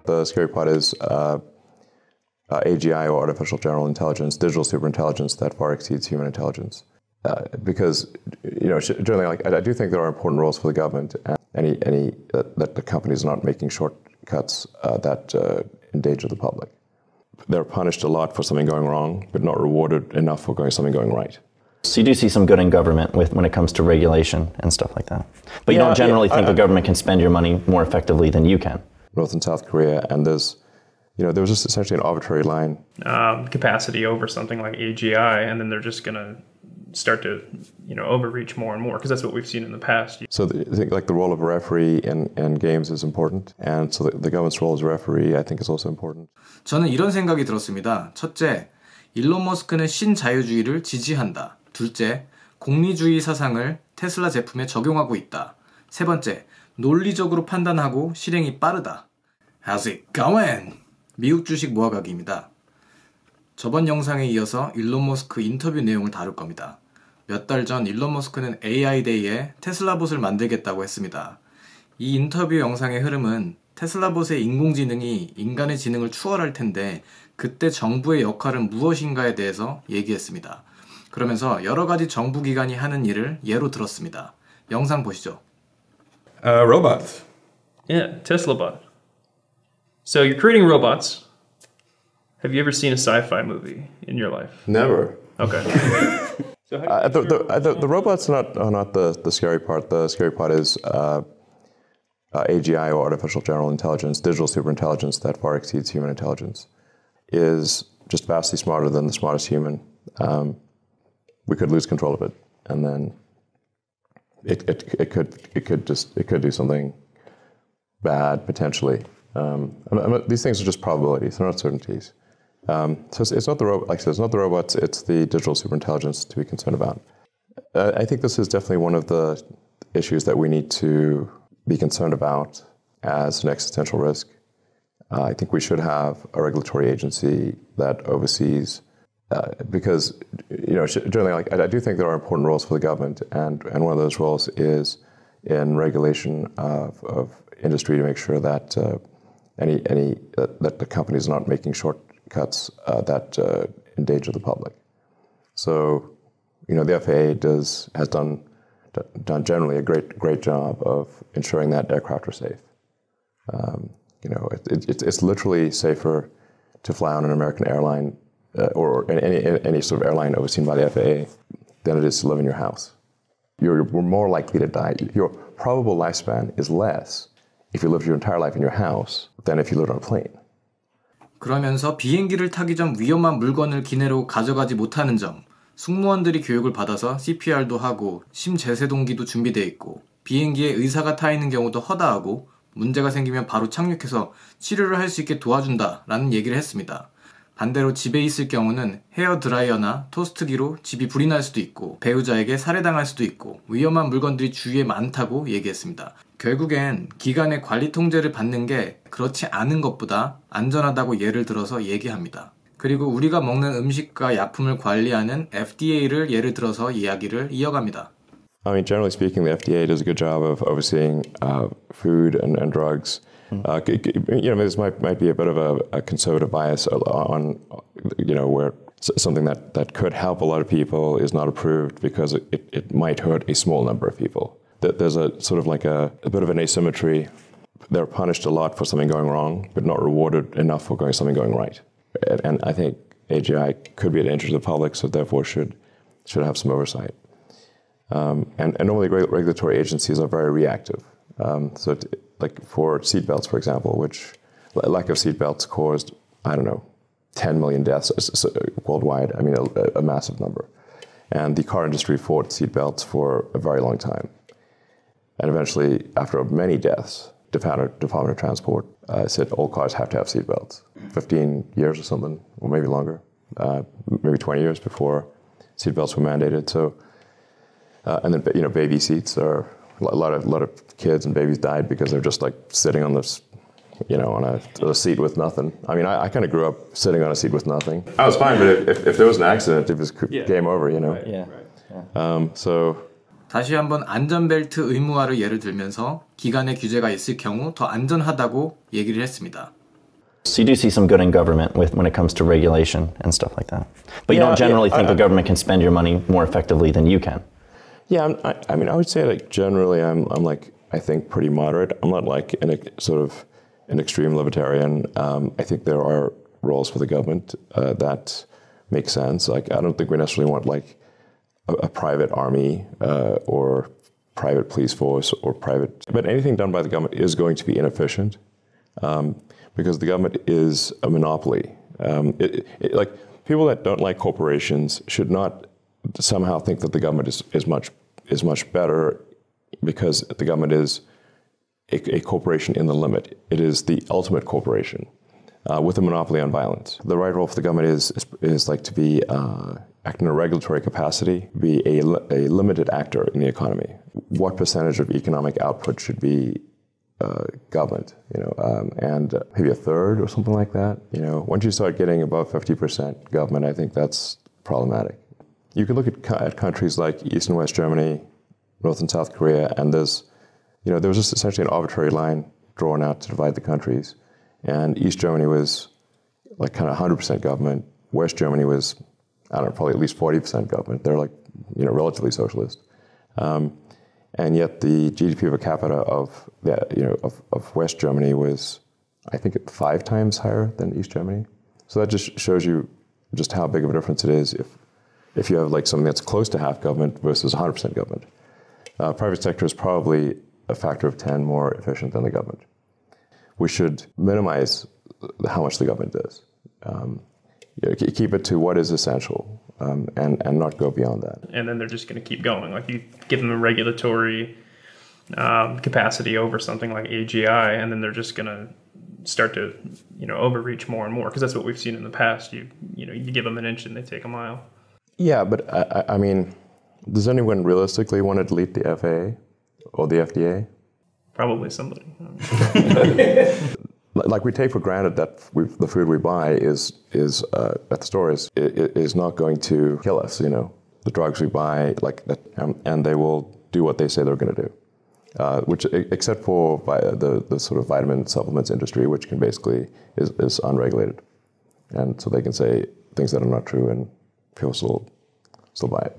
The scary part is AGI, or artificial general intelligence, digital superintelligence that far exceeds human intelligence. Because generally, I do think there are important roles for the government, and that the companies are not making shortcuts that endanger the public. They're punished a lot for something going wrong, but not rewarded enough for something going right. So you do see some good in government when it comes to regulation and stuff like that. But you don't generally think the government can spend your money more effectively than you can. North and South Korea, and there was just essentially an arbitrary line. Capacity over something like AGI, and then they're just going to start to overreach more and more, because that's what we've seen in the past. So I think the role of a referee in games is important, and so the government's role as a referee I think is also important. 저는 이런 생각이 들었습니다. 첫째, 일론 머스크는 신자유주의를 지지한다. 둘째, 공리주의 사상을 테슬라 제품에 적용하고 있다. 세 번째, 논리적으로 판단하고 실행이 빠르다. How's it going? 미국 주식 모아가기입니다. 저번 영상에 이어서 일론 머스크 인터뷰 내용을 다룰 겁니다. 몇 달 전 일론 머스크는 AI 데이에 테슬라봇을 만들겠다고 했습니다. 이 인터뷰 영상의 흐름은 테슬라봇의 인공지능이 인간의 지능을 추월할 텐데 그때 정부의 역할은 무엇인가에 대해서 얘기했습니다. 그러면서 여러 가지 정부 기관이 하는 일을 예로 들었습니다. 영상 보시죠. Robots. Yeah, TeslaBot. So you're creating robots. Have you ever seen a sci-fi movie in your life? Never. Okay. So the robots are not the scary part. The scary part is AGI, or artificial general intelligence, digital superintelligence that far exceeds human intelligence, is just vastly smarter than the smartest human. We could lose control of it, and then it could do something bad potentially. These things are just probabilities; they're not certainties. So it's not it's not the robots; it's the digital superintelligence to be concerned about. I think this is definitely one of the issues that we need to be concerned about as an existential risk. I think we should have a regulatory agency that oversees. Because generally, I do think there are important roles for the government, and one of those roles is in regulation of industry to make sure that that the companies are not making shortcuts that endanger the public. So, the FAA has done generally a great job of ensuring that aircraft are safe. It's literally safer to fly on an American airline or any sort of airline overseen by the FAA than it is to live in your house. You're more likely to die. Your probable lifespan is less if you lived your entire life in your house than if you lived on a plane. 그러면서 비행기를 타기 전 위험한 물건을 기내로 가져가지 못하는 점, 승무원들이 교육을 받아서 CPR도 하고 심재세동기도 준비되어 있고 비행기에 의사가 타 있는 경우도 허다하고 문제가 생기면 바로 착륙해서 치료를 할 수 있게 도와준다라는 얘기를 했습니다. 반대로 집에 있을 경우는 헤어드라이어나 토스트기로 집이 불이 날 수도 있고 배우자에게 살해당할 수도 있고 위험한 물건들이 주위에 많다고 얘기했습니다. 결국엔 기관의 관리 통제를 받는 게 그렇지 않은 것보다 안전하다고 예를 들어서 얘기합니다. 그리고 우리가 먹는 음식과 약품을 관리하는 FDA를 예를 들어서 이야기를 이어갑니다. I mean, generally speaking, the FDA does a good job of overseeing food and drugs. This might be a bit of a conservative bias on, where something that could help a lot of people is not approved because it might hurt a small number of people. There's a sort of like a bit of an asymmetry. They're punished a lot for something going wrong, but not rewarded enough for something going right. And I think AGI could be a danger to the public, so therefore should have some oversight. And normally regulatory agencies are very reactive. Like for seatbelts, for example, which lack of seatbelts caused, 10 million deaths worldwide. I mean, a massive number. And the car industry fought seatbelts for a very long time. And eventually, after many deaths, Department of Transport said all cars have to have seatbelts. 15 years or something, or maybe longer, maybe 20 years before seatbelts were mandated. So, and then baby seats are a lot of kids and babies died because they're just like sitting on this, on a seat with nothing. I mean, I kind of grew up sitting on a seat with nothing. I was fine, but if there was an accident, it was game over, Right, Yeah. So. 다시 한번 안전벨트 의무화를 예를 들면서 기간의 규제가 있을 경우 더 안전하다고 얘기를 했습니다. So you do see some good in government when it comes to regulation and stuff like that. But you don't generally think the government can spend your money more effectively than you can. Yeah, I mean, I would say like generally I'm like, I think pretty moderate. I'm not like an extreme libertarian. I think there are roles for the government that make sense. Like, I don't think we necessarily want like a private army or private police force or but anything done by the government is going to be inefficient because the government is a monopoly. Like, people that don't like corporations should not somehow think that the government is much better because the government is a corporation in the limit. It is the ultimate corporation with a monopoly on violence. The right role for the government is like to be act in a regulatory capacity, be a limited actor in the economy. What percentage of economic output should be government, and maybe a third or something like that. Once you start getting above 50% government, I think that's problematic. You can look at countries like East and West Germany, North and South Korea, and there was just essentially an arbitrary line drawn out to divide the countries. And East Germany was like kind of 100% government. West Germany was, I don't know, probably at least 40% government. They're like, relatively socialist. And yet the GDP per capita of West Germany was, I think, 5 times higher than East Germany. So that just shows you just how big of a difference it is if you have like something that's close to half government versus 100% government. Private sector is probably a factor of 10 more efficient than the government. We should minimize how much the government does. Keep it to what is essential and not go beyond that. And then they're just going to keep going. Like, you give them a regulatory capacity over something like AGI, and then they're just going to start to overreach more and more, because that's what we've seen in the past. You give them an inch and they take a mile. Yeah, but I mean, does anyone realistically want to delete the FAA or the FDA? Probably somebody. Like, we take for granted that the food we buy is at the store is not going to kill us. The drugs we buy, like that, and they will do what they say they're going to do. Which, except for the sort of vitamin supplements industry, which can basically is unregulated, and so they can say things that are not true, and people still buy it.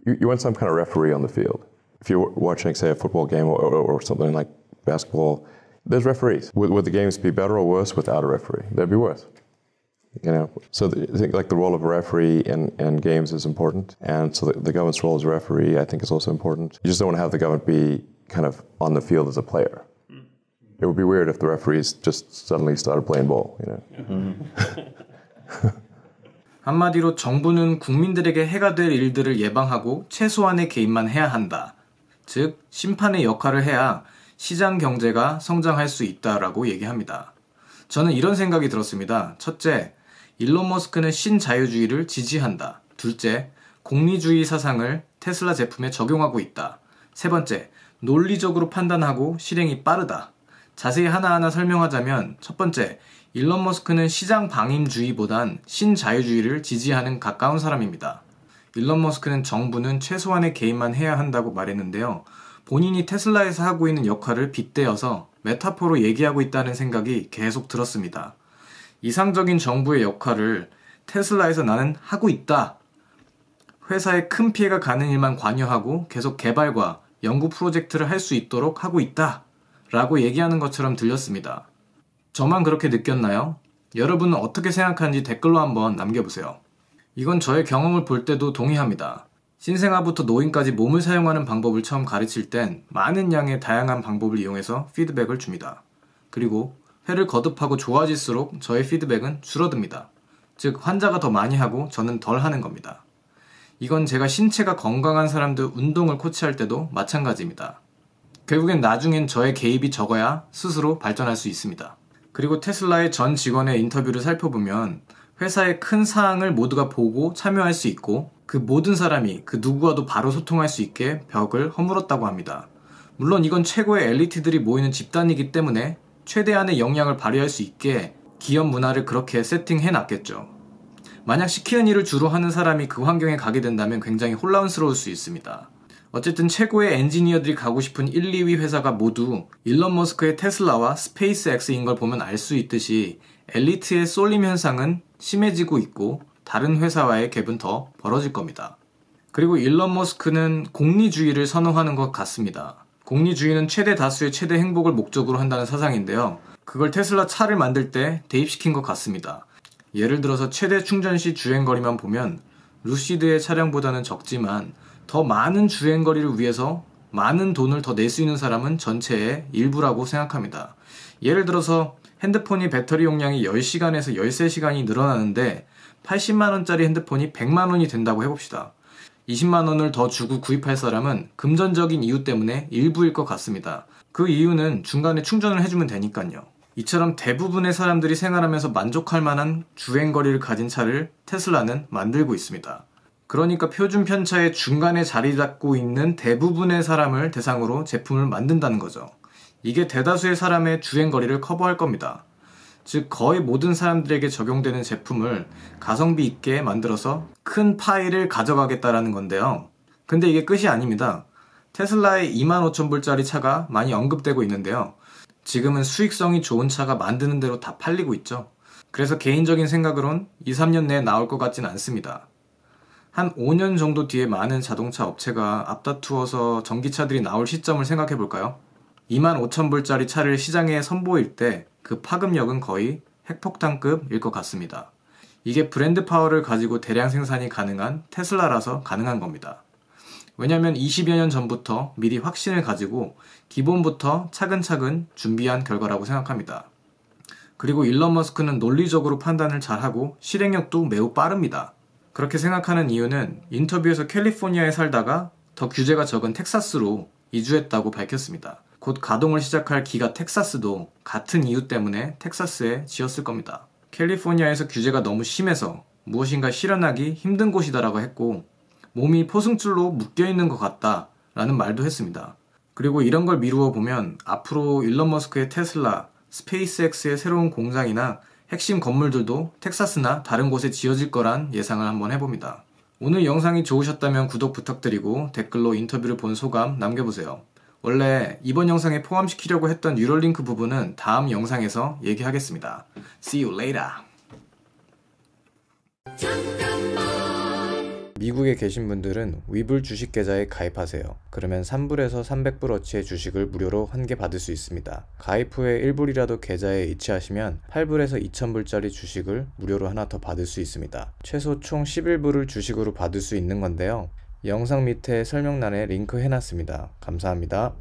You want some kind of referee on the field. If you're watching, say, a football game or something like basketball, there's referees. Would the games be better or worse without a referee? They'd be worse. So I think like the role of a referee in games is important, and so the government's role as a referee, I think, is also important. You just don't want to have the government be kind of on the field as a player. It would be weird if the referees just suddenly started playing ball. 한마디로 정부는 국민들에게 해가 될 일들을 예방하고 최소한의 개입만 해야 한다. 즉, 심판의 역할을 해야 시장 경제가 성장할 수 있다라고 얘기합니다. 저는 이런 생각이 들었습니다. 첫째, 일론 머스크는 신자유주의를 지지한다. 둘째, 공리주의 사상을 테슬라 제품에 적용하고 있다. 세 번째, 논리적으로 판단하고 실행이 빠르다. 자세히 하나하나 설명하자면, 첫 번째, 일론 머스크는 시장 방임주의보단 신자유주의를 지지하는 가까운 사람입니다. 일론 머스크는 정부는 최소한의 개입만 해야 한다고 말했는데요. 본인이 테슬라에서 하고 있는 역할을 빗대어서 메타포로 얘기하고 있다는 생각이 계속 들었습니다. 이상적인 정부의 역할을 테슬라에서 나는 하고 있다. 회사에 큰 피해가 가는 일만 관여하고 계속 개발과 연구 프로젝트를 할 수 있도록 하고 있다. 라고 얘기하는 것처럼 들렸습니다. 저만 그렇게 느꼈나요? 여러분은 어떻게 생각하는지 댓글로 한번 남겨보세요. 이건 저의 경험을 볼 때도 동의합니다. 신생아부터 노인까지 몸을 사용하는 방법을 처음 가르칠 땐 많은 양의 다양한 방법을 이용해서 피드백을 줍니다. 그리고 회를 거듭하고 좋아질수록 저의 피드백은 줄어듭니다. 즉, 환자가 더 많이 하고 저는 덜 하는 겁니다. 이건 제가 신체가 건강한 사람들 운동을 코치할 때도 마찬가지입니다. 결국엔 나중엔 저의 개입이 적어야 스스로 발전할 수 있습니다. 그리고 테슬라의 전 직원의 인터뷰를 살펴보면 회사의 큰 사항을 모두가 보고 참여할 수 있고 그 모든 사람이 그 누구와도 바로 소통할 수 있게 벽을 허물었다고 합니다. 물론 이건 최고의 엘리트들이 모이는 집단이기 때문에 최대한의 역량을 발휘할 수 있게 기업 문화를 그렇게 세팅해놨겠죠. 만약 시키는 일을 주로 하는 사람이 그 환경에 가게 된다면 굉장히 혼란스러울 수 있습니다. 어쨌든 최고의 엔지니어들이 가고 싶은 1, 2위 회사가 모두 일론 머스크의 테슬라와 스페이스X인 걸 보면 알 수 있듯이 엘리트의 쏠림 현상은 심해지고 있고 다른 회사와의 갭은 더 벌어질 겁니다. 그리고 일론 머스크는 공리주의를 선호하는 것 같습니다. 공리주의는 최대 다수의 최대 행복을 목적으로 한다는 사상인데요. 그걸 테슬라 차를 만들 때 대입시킨 것 같습니다. 예를 들어서 최대 충전 시 주행거리만 보면 루시드의 차량보다는 적지만 더 많은 주행거리를 위해서 많은 돈을 더 낼 수 있는 사람은 전체의 일부라고 생각합니다. 예를 들어서 핸드폰이 배터리 용량이 10시간에서 13시간이 늘어나는데 80만원짜리 핸드폰이 100만원이 된다고 해봅시다. 20만원을 더 주고 구입할 사람은 금전적인 이유 때문에 일부일 것 같습니다. 그 이유는 중간에 충전을 해주면 되니까요. 이처럼 대부분의 사람들이 생활하면서 만족할 만한 주행거리를 가진 차를 테슬라는 만들고 있습니다. 그러니까 표준 편차의 중간에 자리 잡고 있는 대부분의 사람을 대상으로 제품을 만든다는 거죠. 이게 대다수의 사람의 주행거리를 커버할 겁니다. 즉 거의 모든 사람들에게 적용되는 제품을 가성비 있게 만들어서 큰 파이를 가져가겠다라는 건데요. 근데 이게 끝이 아닙니다. 테슬라의 25,000불짜리 차가 많이 언급되고 있는데요. 지금은 수익성이 좋은 차가 만드는 대로 다 팔리고 있죠. 그래서 개인적인 생각으론 2, 3년 내에 나올 것 같진 않습니다. 한 5년 정도 뒤에 많은 자동차 업체가 앞다투어서 전기차들이 나올 시점을 생각해 볼까요? 25,000불짜리 차를 시장에 선보일 때 그 파급력은 거의 핵폭탄급일 것 같습니다. 이게 브랜드 파워를 가지고 대량 생산이 가능한 테슬라라서 가능한 겁니다. 왜냐면 20여 년 전부터 미리 확신을 가지고 기본부터 차근차근 준비한 결과라고 생각합니다. 그리고 일론 머스크는 논리적으로 판단을 잘하고 실행력도 매우 빠릅니다. 그렇게 생각하는 이유는 인터뷰에서 캘리포니아에 살다가 더 규제가 적은 텍사스로 이주했다고 밝혔습니다. 곧 가동을 시작할 기가 텍사스도 같은 이유 때문에 텍사스에 지었을 겁니다. 캘리포니아에서 규제가 너무 심해서 무엇인가 실현하기 힘든 곳이다라고 했고 몸이 포승줄로 묶여있는 것 같다 라는 말도 했습니다. 그리고 이런 걸 미루어 보면 앞으로 일론 머스크의 테슬라, 스페이스X의 새로운 공장이나 핵심 건물들도 텍사스나 다른 곳에 지어질 거란 예상을 한번 해봅니다. 오늘 영상이 좋으셨다면 구독 부탁드리고 댓글로 인터뷰를 본 소감 남겨보세요. 원래 이번 영상에 포함시키려고 했던 뉴럴링크 부분은 다음 영상에서 얘기하겠습니다. See you later. 미국에 계신 분들은 위불 주식 계좌에 가입하세요. 그러면 3불에서 300불어치의 주식을 무료로 한 개 받을 수 있습니다. 가입 후에 1불이라도 계좌에 이체하시면 8불에서 2000불짜리 주식을 무료로 하나 더 받을 수 있습니다. 최소 총 11불을 주식으로 받을 수 있는 건데요. 영상 밑에 설명란에 링크 해놨습니다. 감사합니다.